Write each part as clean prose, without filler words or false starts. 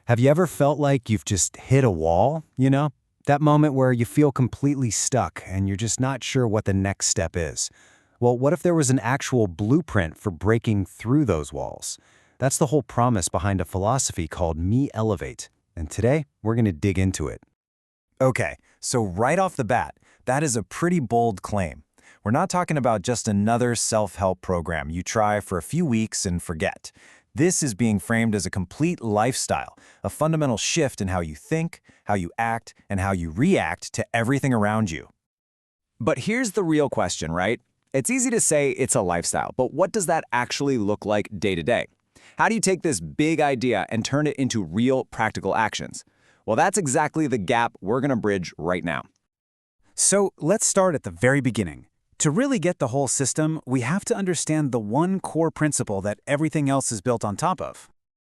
Have you ever felt like you've just hit a wall, That moment where you feel completely stuck and you're just not sure what the next step is. Well, what if there was an actual blueprint for breaking through those walls? That's the whole promise behind a philosophy called Meelevate. And today, we're going to dig into it. Okay, so right off the bat, that is a pretty bold claim. We're not talking about just another self-help program you try for a few weeks and forget. This is being framed as a complete lifestyle, a fundamental shift in how you think, how you act, and how you react to everything around you. But here's the real question, right? It's easy to say it's a lifestyle, but what does that actually look like day to day? How do you take this big idea and turn it into real practical actions? Well, that's exactly the gap we're going to bridge right now. So let's start at the very beginning. To really get the whole system, we have to understand the one core principle that everything else is built on top of.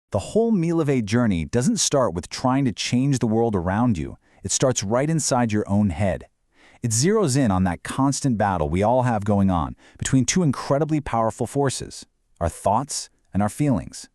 The whole Meelevate journey doesn't start with trying to change the world around you. It starts right inside your own head. It zeroes in on that constant battle we all have going on between two incredibly powerful forces, our thoughts and our feelings.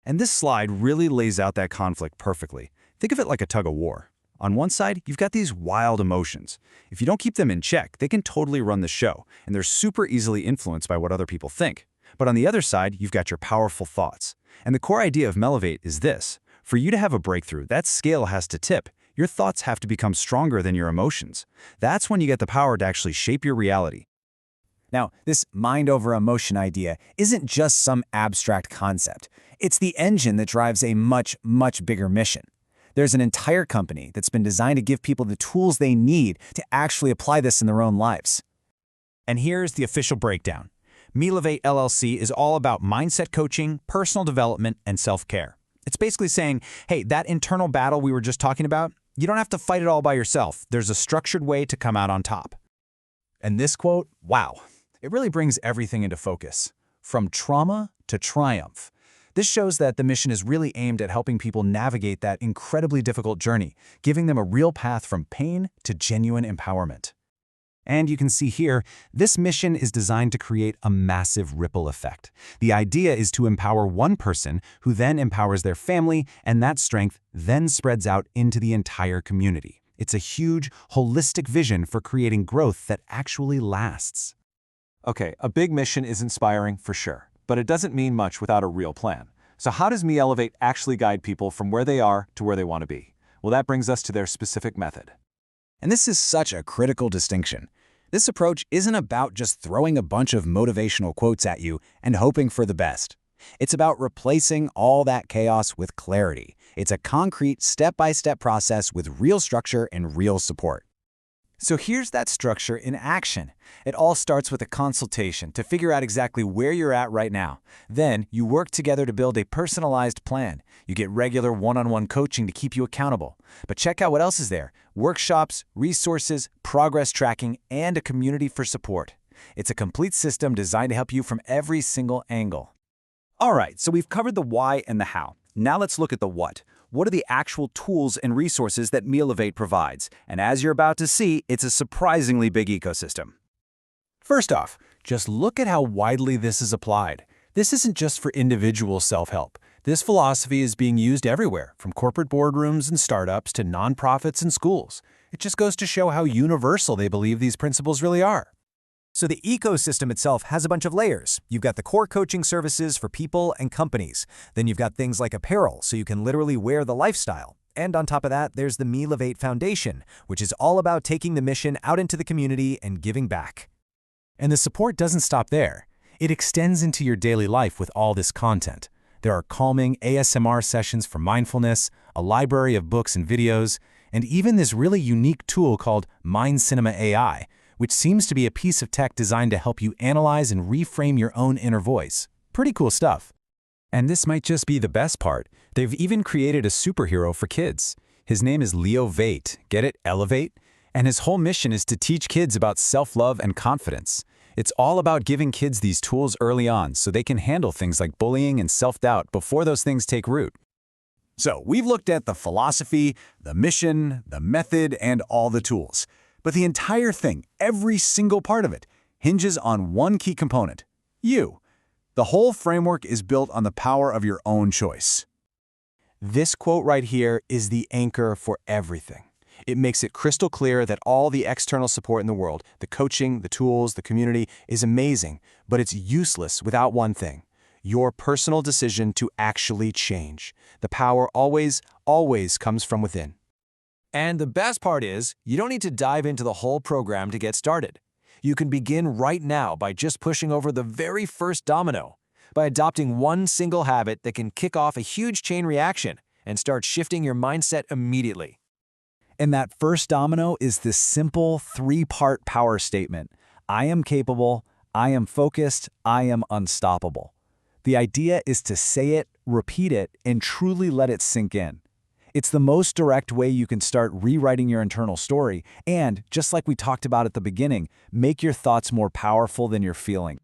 And this slide really lays out that conflict perfectly. Think of it like a tug-of-war. On one side, you've got these wild emotions. If you don't keep them in check, they can totally run the show, and they're super easily influenced by what other people think. But on the other side, you've got your powerful thoughts. And the core idea of Meelevate is this. For you to have a breakthrough, that scale has to tip. Your thoughts have to become stronger than your emotions. That's when you get the power to actually shape your reality. Now, this mind over emotion idea isn't just some abstract concept. It's the engine that drives a much, much bigger mission. There's an entire company that's been designed to give people the tools they need to actually apply this in their own lives. And here's the official breakdown. Meelevate LLC is all about mindset coaching, personal development, and self-care. It's basically saying, hey, that internal battle we were just talking about, you don't have to fight it all by yourself. There's a structured way to come out on top. And this quote, wow, it really brings everything into focus. From trauma to triumph. This shows that the mission is really aimed at helping people navigate that incredibly difficult journey, giving them a real path from pain to genuine empowerment. And you can see here, this mission is designed to create a massive ripple effect. The idea is to empower one person who then empowers their family, and that strength then spreads out into the entire community. It's a huge, holistic vision for creating growth that actually lasts. Okay, a big mission is inspiring for sure. But it doesn't mean much without a real plan. So how does Meelevate actually guide people from where they are to where they want to be? Well, that brings us to their specific method. And this is such a critical distinction. This approach isn't about just throwing a bunch of motivational quotes at you and hoping for the best. It's about replacing all that chaos with clarity. It's a concrete, step-by-step process with real structure and real support. So here's that structure in action. It all starts with a consultation to figure out exactly where you're at right now. Then you work together to build a personalized plan. You get regular one-on-one coaching to keep you accountable. But check out what else is there. Workshops, resources, progress tracking, and a community for support. It's a complete system designed to help you from every single angle. All right, so we've covered the why and the how. Now let's look at the what. What are the actual tools and resources that Meelevate provides? And as you're about to see, it's a surprisingly big ecosystem. First off, just look at how widely this is applied. This isn't just for individual self-help. This philosophy is being used everywhere, from corporate boardrooms and startups to nonprofits and schools. It just goes to show how universal they believe these principles really are. So the ecosystem itself has a bunch of layers. You've got the core coaching services for people and companies. Then you've got things like apparel, so you can literally wear the lifestyle. And on top of that, there's the Meelevate Foundation, which is all about taking the mission out into the community and giving back. And the support doesn't stop there. It extends into your daily life with all this content. There are calming ASMR sessions for mindfulness, a library of books and videos, and even this really unique tool called Mind Cinema AI, which seems to be a piece of tech designed to help you analyze and reframe your own inner voice. Pretty cool stuff. And this might just be the best part. They've even created a superhero for kids. His name is Meelevate. Get it? Elevate? And his whole mission is to teach kids about self-love and confidence. It's all about giving kids these tools early on so they can handle things like bullying and self-doubt before those things take root. So we've looked at the philosophy, the mission, the method, and all the tools. But the entire thing, every single part of it, hinges on one key component, you. The whole framework is built on the power of your own choice. This quote right here is the anchor for everything. It makes it crystal clear that all the external support in the world, the coaching, the tools, the community, is amazing, but it's useless without one thing: your personal decision to actually change. The power always comes from within. And the best part is, you don't need to dive into the whole program to get started. You can begin right now by just pushing over the very first domino, by adopting one single habit that can kick off a huge chain reaction and start shifting your mindset immediately. And that first domino is this simple three-part power statement: I am capable, I am focused, I am unstoppable. The idea is to say it, repeat it, and truly let it sink in. It's the most direct way you can start rewriting your internal story and, just like we talked about at the beginning, make your thoughts more powerful than you're feeling.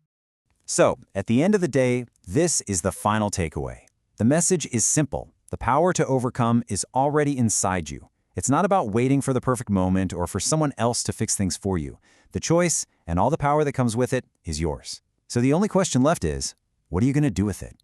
So, at the end of the day, this is the final takeaway. The message is simple. The power to overcome is already inside you. It's not about waiting for the perfect moment or for someone else to fix things for you. The choice, and all the power that comes with it, is yours. So the only question left is, what are you going to do with it?